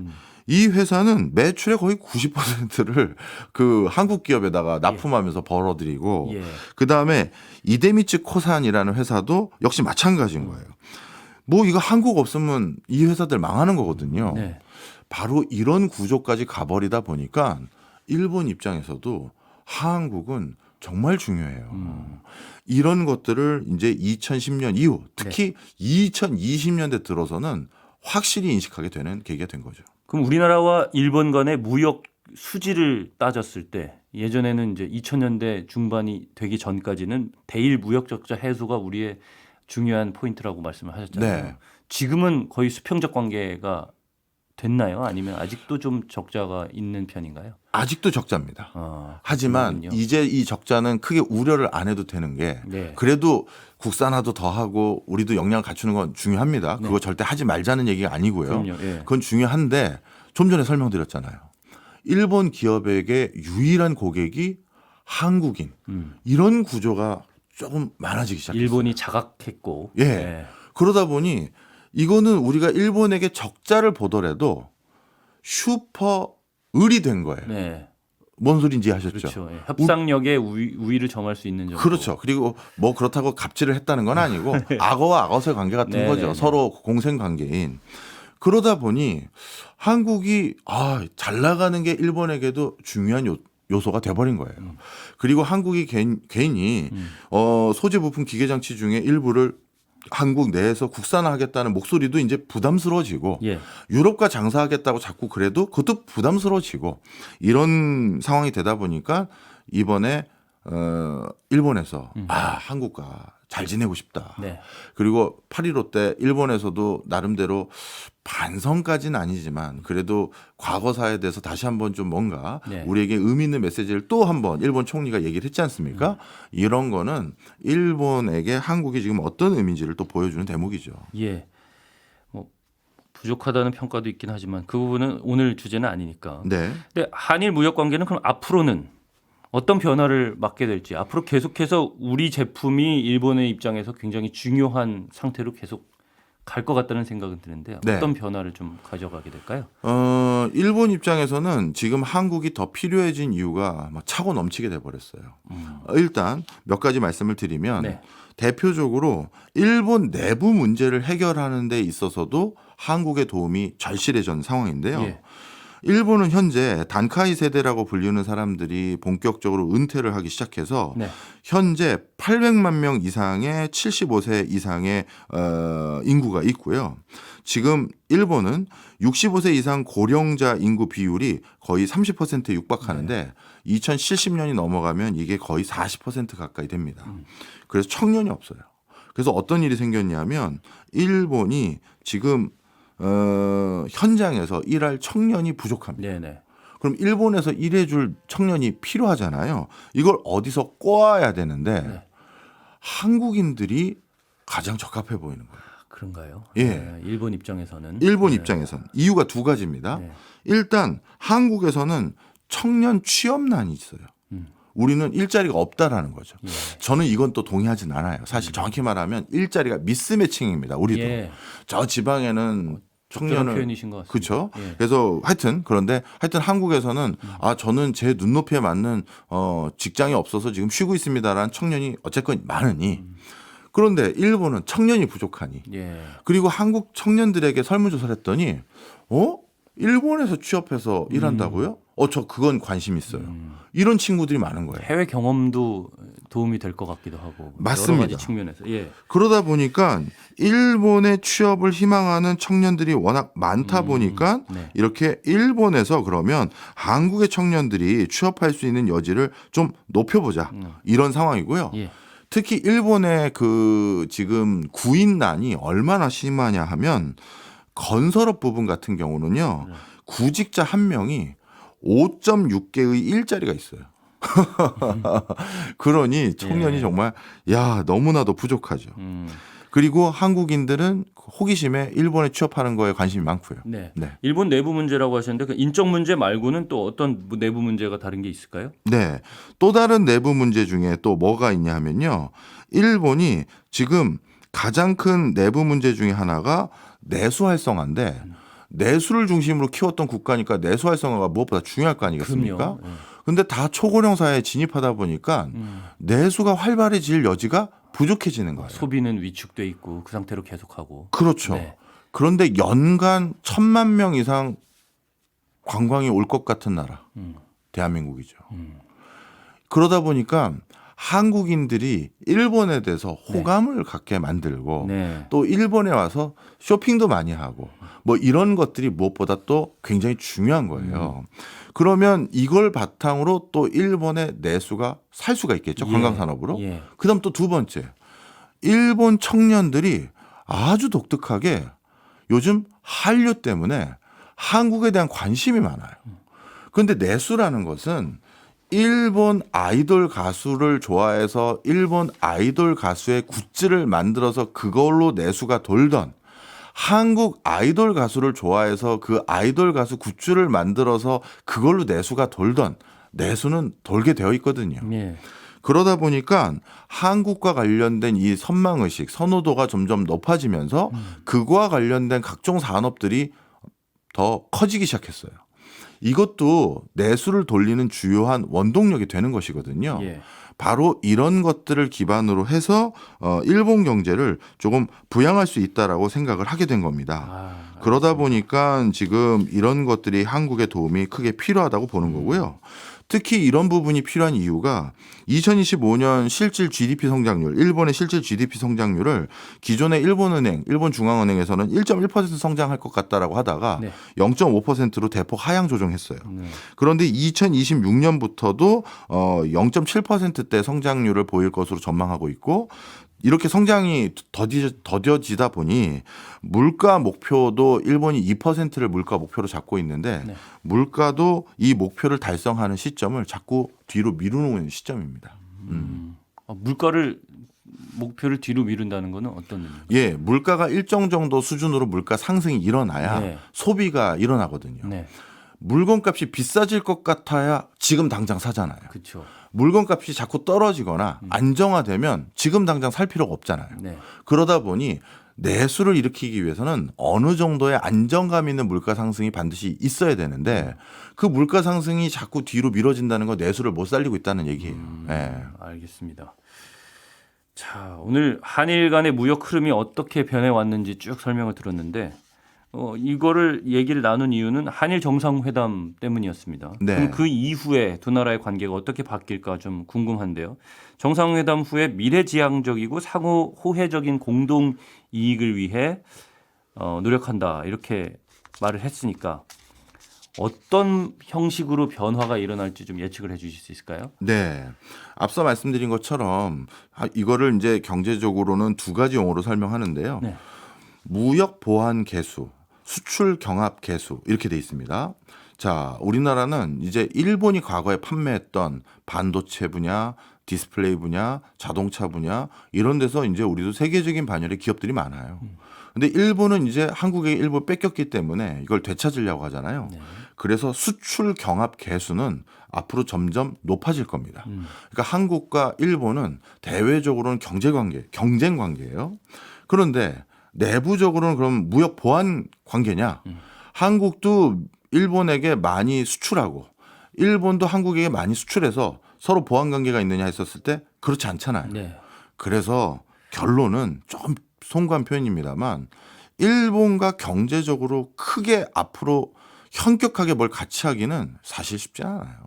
이 회사는 매출의 거의 90%를 그 한국 기업에다가 납품하면서 벌어들이고 예. 그다음에 이데미츠 코산이라는 회사도 역시 마찬가지인 거예요. 뭐 이거 한국 없으면 이 회사들 망하는 거거든요. 네. 바로 이런 구조까지 가버리다 보니까 일본 입장에서도 한국은 정말 중요해요. 이런 것들을 이제 2010년 이후 특히 2020년대 들어서는 확실히 인식하게 되는 계기가 된 거죠. 그럼 우리나라와 일본 간의 무역 수지를 따졌을 때 예전에는 이제 2000년대 중반이 되기 전까지는 대일 무역 적자 해소가 우리의 중요한 포인트라고 말씀을 하셨잖아요. 네. 지금은 거의 수평적 관계가 됐나요? 아니면 아직도 좀 적자가 있는 편인가요? 아직도 적자입니다. 하지만 그렇군요. 이제 이 적자는 크게 우려를 안 해도 되는 게 네. 그래도 국산화도 더 하고 우리도 역량을 갖추는 건 중요합니다. 네. 그거 절대 하지 말자는 얘기가 아니고요. 그럼요. 예. 그건 중요한데 좀 전에 설명드렸잖아요. 일본 기업에게 유일한 고객이 한국인. 이런 구조가 조금 많아지기 시작했어요. 일본이 자각했고. 예. 예. 그러다 보니 이거는 우리가 일본에게 적자를 보더라도 슈퍼 을이 된 거예요. 네. 뭔 소리인지 하셨죠? 그렇죠. 예. 협상력의 우위를 점할 수 있는 정도. 그렇죠. 그리고 뭐 그렇다고 갑질을 했다는 건 아니고 악어와 악어의 관계 같은 네, 거죠. 네, 네. 서로 공생 관계인. 그러다 보니 한국이 잘 나가는 게 일본에게도 중요한 요소가 돼버린 거예요. 그리고 한국이 괜히 소재 부품 기계 장치 중에 일부를 한국 내에서 국산화하겠다는 목소리도 이제 부담스러워지고 예. 유럽과 장사하겠다고 자꾸 그래도 그것도 부담스러워지고 이런 상황이 되다 보니까 이번에 일본에서 한국과 잘 지내고 싶다. 네. 그리고 8.15 때 일본에서도 나름대로 반성까지는 아니지만 그래도 과거사에 대해서 다시 한번 좀 뭔가 네. 우리에게 의미 있는 메시지를 또 한번 일본 총리가 얘기를 했지 않습니까? 이런 거는 일본에게 한국이 지금 어떤 의미인지를 또 보여주는 대목이죠. 예. 뭐 부족하다는 평가도 있긴 하지만 그 부분은 오늘 주제는 아니니까. 네. 근데 한일 무역 관계는 그럼 앞으로는 어떤 변화를 맞게 될지 앞으로 계속해서 우리 제품이 일본의 입장에서 굉장히 중요한 상태로 계속 갈 것 같다는 생각은 드는데 네. 어떤 변화를 좀 가져가게 될까요? 일본 입장에서는 지금 한국이 더 필요해진 이유가 막 차고 넘치게 돼버렸어요. 일단 몇 가지 말씀을 드리면 네. 대표적으로 일본 내부 문제를 해결하는 데 있어서도 한국의 도움이 절실해진 상황인데요. 예. 일본은 현재 단카이 세대라고 불리는 사람들이 본격적으로 은퇴를 하기 시작해서 네. 현재 800만 명 이상의 75세 이상의 인구가 있고요. 지금 일본은 65세 이상 고령자 인구 비율이 거의 30%에 육박하는데 2070년이 넘어가면 이게 거의 40% 가까이 됩니다. 그래서 청년이 없어요. 그래서 어떤 일이 생겼냐면 일본이 지금 현장에서 일할 청년이 부족합니다. 네네. 그럼 일본에서 일해줄 청년이 필요하잖아요. 이걸 어디서 꼬아야 되는데 네. 한국인들이 가장 적합해 보이는 거예요. 그런가요? 예. 네, 일본 입장에서는 일본 네. 입장에선 이유가 두 가지입니다. 네. 일단 한국에서는 청년 취업난이 있어요. 우리는 일자리가 없다라는 거죠. 예. 저는 이건 또 동의하진 않아요. 사실 정확히 말하면 일자리가 미스매칭입니다. 우리도. 예. 저 지방에는 적절한 청년을 표현이신 것 같습니다. 그렇죠. 예. 그래서 하여튼 한국에서는 저는 제 눈높이에 맞는 직장이 없어서 지금 쉬고 있습니다라는 청년이 어쨌건 많으니 그런데 일본은 청년이 부족하니 예. 그리고 한국 청년들에게 설문조사를 했더니 일본에서 취업해서 일한다고요? 저 그건 관심 있어요. 이런 친구들이 많은 거예요. 해외 경험도 도움이 될 것 같기도 하고 맞습니다. 여러 가지 측면에서 예. 그러다 보니까 일본의 취업을 희망하는 청년들이 워낙 많다 보니까 네. 이렇게 일본에서 그러면 한국의 청년들이 취업할 수 있는 여지를 좀 높여보자 이런 상황이고요. 예. 특히 일본의 그 지금 구인난이 얼마나 심하냐 하면 건설업 부분 같은 경우는요. 구직자 한 명이 5.6개의 일자리가 있어요. 그러니 청년이 예. 정말 너무나도 부족하죠. 그리고 한국인들은 호기심에 일본에 취업하는 거에 관심이 많고요. 네. 네. 일본 내부 문제라고 하셨는데 그 인적 문제 말고는 또 어떤 내부 문제가 다른 게 있을까요? 네. 또 다른 내부 문제 중에 또 뭐가 있냐 하면요. 일본이 지금 가장 큰 내부 문제 중에 하나가 내수 활성화인데 내수를 중심으로 키웠던 국가니까 내수 활성화가 무엇보다 중요할 거 아니겠습니까? 그럼요. 예. 근데 다 초고령 사회에 진입하다 보니까 내수가 활발해질 여지가 부족해지는 거예요. 소비는 위축돼 있고 그 상태로 계속하고. 그렇죠. 네. 그런데 연간 1,000만 명 이상 관광이 올 것 같은 나라, 대한민국이죠. 그러다 보니까 한국인들이 일본에 대해서 호감을 갖게 만들고 네. 또 일본에 와서 쇼핑도 많이 하고 뭐 이런 것들이 무엇보다 또 굉장히 중요한 거예요. 그러면 이걸 바탕으로 또 일본의 내수가 살 수가 있겠죠. 예. 관광산업으로. 예. 그다음 또 두 번째. 일본 청년들이 아주 독특하게 요즘 한류 때문에 한국에 대한 관심이 많아요. 그런데 내수라는 것은 일본 아이돌 가수를 좋아해서 일본 아이돌 가수의 굿즈를 만들어서 그걸로 내수가 돌던, 한국 아이돌 가수를 좋아해서 그 아이돌 가수 굿즈를 만들어서 그걸로 내수가 돌던, 내수는 돌게 되어 있거든요. 예. 그러다 보니까 한국과 관련된 이 선망의식, 선호도가 점점 높아지면서 그거와 관련된 각종 산업들이 더 커지기 시작했어요. 이것도 내수를 돌리는 주요한 원동력이 되는 것이거든요. 예. 바로 이런 것들을 기반으로 해서 일본 경제를 조금 부양할 수 있다라고 생각을 하게 된 겁니다. 아, 그러다 보니까 지금 이런 것들이 한국에 도움이 크게 필요하다고 보는 거고요. 특히 이런 부분이 필요한 이유가 2025년 실질 GDP 성장률, 일본의 실질 GDP 성장률을 기존의 일본은행, 일본 중앙은행에서는 1.1% 성장할 것 같다라고 하다가 네. 0.5%로 대폭 하향 조정했어요. 네. 그런데 2026년부터도 0.7%대 성장률을 보일 것으로 전망하고 있고, 이렇게 성장이 더뎌지다 보니 물가 목표도 일본이 2%를 물가 목표로 잡고 있는데 네. 물가도 이 목표를 달성하는 시점을 자꾸 뒤로 미루는 시점입니다. 물가를 목표를 뒤로 미룬다는 거는 어떤 의미인가요? 예, 물가가 일정 정도 수준으로 물가 상승이 일어나야 네. 소비가 일어나거든요. 네. 물건값이 비싸질 것 같아야 지금 당장 사잖아요. 그렇죠. 물건값이 자꾸 떨어지거나 안정화되면 지금 당장 살 필요가 없잖아요. 네. 그러다 보니 내수를 일으키기 위해서는 어느 정도의 안정감 있는 물가 상승이 반드시 있어야 되는데 그 물가 상승이 자꾸 뒤로 미뤄진다는 건 내수를 못 살리고 있다는 얘기예요. 예. 알겠습니다. 자, 오늘 한일 간의 무역 흐름이 어떻게 변해왔는지 쭉 설명을 들었는데 이거를 얘기를 나눈 이유는 한일 정상회담 때문이었습니다. 네. 그럼 그 이후에 두 나라의 관계가 어떻게 바뀔까 좀 궁금한데요. 정상회담 후에 미래지향적이고 상호 호혜적인 공동 이익을 위해 노력한다 이렇게 말을 했으니까 어떤 형식으로 변화가 일어날지 좀 예측을 해주실 수 있을까요? 네. 앞서 말씀드린 것처럼 이거를 이제 경제적으로는 두 가지 용어로 설명하는데요. 네. 무역 보완 개수, 수출 경합 개수 이렇게 돼 있습니다. 자, 우리나라는 이제 일본이 과거에 판매했던 반도체 분야, 디스플레이 분야, 자동차 분야 이런 데서 이제 우리도 세계적인 반열의 기업들이 많아요. 근데 일본은 이제 한국의 일부 뺏겼기 때문에 이걸 되찾으려고 하잖아요. 네. 그래서 수출 경합 개수는 앞으로 점점 높아질 겁니다. 그러니까 한국과 일본은 대외적으로는 경쟁 관계예요. 그런데 내부적으로는 그럼 무역 보완 관계냐? 한국도 일본에게 많이 수출하고 일본도 한국에게 많이 수출해서 서로 보완 관계가 있느냐 했었을 때 그렇지 않잖아요. 네. 그래서 결론은 좀 송구한 표현입니다만 일본과 경제적으로 크게 앞으로 현격하게 뭘 같이 하기는 사실 쉽지 않아요.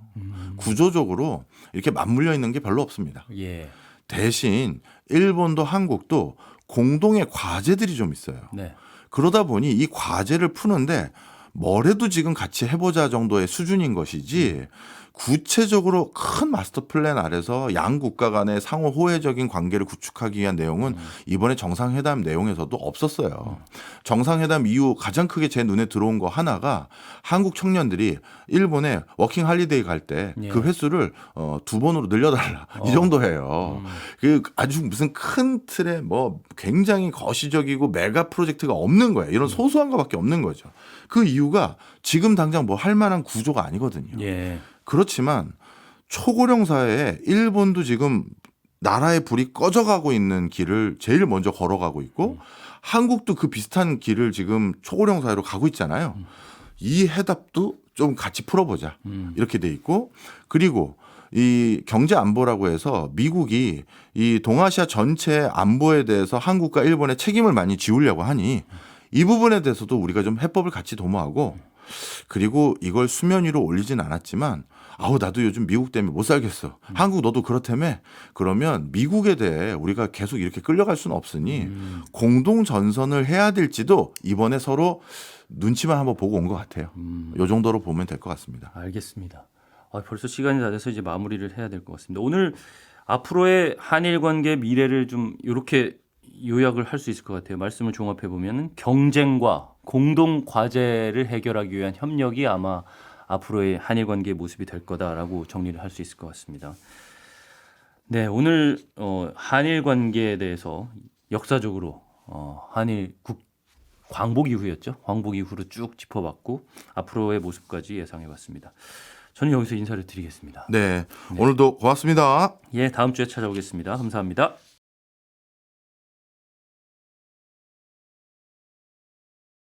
구조적으로 이렇게 맞물려 있는 게 별로 없습니다. 예. 대신 일본도 한국도 공동의 과제들이 좀 있어요. 네. 그러다 보니 이 과제를 푸는데 뭐래도 지금 같이 해보자 정도의 수준인 것이지 구체적으로 큰 마스터 플랜 아래서 양 국가 간의 상호 호혜적인 관계를 구축하기 위한 내용은 이번에 정상회담 내용에서도 없었어요. 정상회담 이후 가장 크게 제 눈에 들어온 거 하나가 한국 청년들이 일본에 워킹 할리데이 갈 때 그 예. 횟수를 2번으로 늘려달라 이 정도예요. 그 아주 무슨 큰 틀에 뭐 굉장히 거시적이고 메가 프로젝트가 없는 거예요. 이런 소소한 거밖에 없는 거죠. 그 이유가 지금 당장 뭐 할 만한 구조가 아니거든요. 예. 그렇지만 초고령 사회에 일본도 지금 나라의 불이 꺼져가고 있는 길을 제일 먼저 걸어가고 있고 한국도 그 비슷한 길을 지금 초고령 사회로 가고 있잖아요. 이 해답도 좀 같이 풀어보자 이렇게 돼 있고 그리고 이 경제 안보라고 해서 미국이 이 동아시아 전체 안보에 대해서 한국과 일본의 책임을 많이 지우려고 하니 이 부분에 대해서도 우리가 좀 해법을 같이 도모하고 그리고 이걸 수면 위로 올리진 않았지만 나도 요즘 미국 때문에 못 살겠어. 한국 너도 그렇다며? 그러면 미국에 대해 우리가 계속 이렇게 끌려갈 수는 없으니 공동 전선을 해야 될지도 이번에 서로 눈치만 한번 보고 온 것 같아요. 이 정도로 보면 될 것 같습니다. 알겠습니다. 벌써 시간이 다 돼서 이제 마무리를 해야 될 것 같습니다. 오늘 앞으로의 한일 관계 미래를 좀 이렇게 요약을 할 수 있을 것 같아요. 말씀을 종합해 보면 경쟁과 공동 과제를 해결하기 위한 협력이 아마 앞으로의 한일 관계의 모습이 될 거다라고 정리를 할 수 있을 것 같습니다. 네, 오늘 한일 관계에 대해서 역사적으로 한일 광복 이후였죠. 광복 이후로 쭉 짚어봤고 앞으로의 모습까지 예상해봤습니다. 저는 여기서 인사를 드리겠습니다. 네, 오늘도 고맙습니다. 예, 다음 주에 찾아오겠습니다. 감사합니다.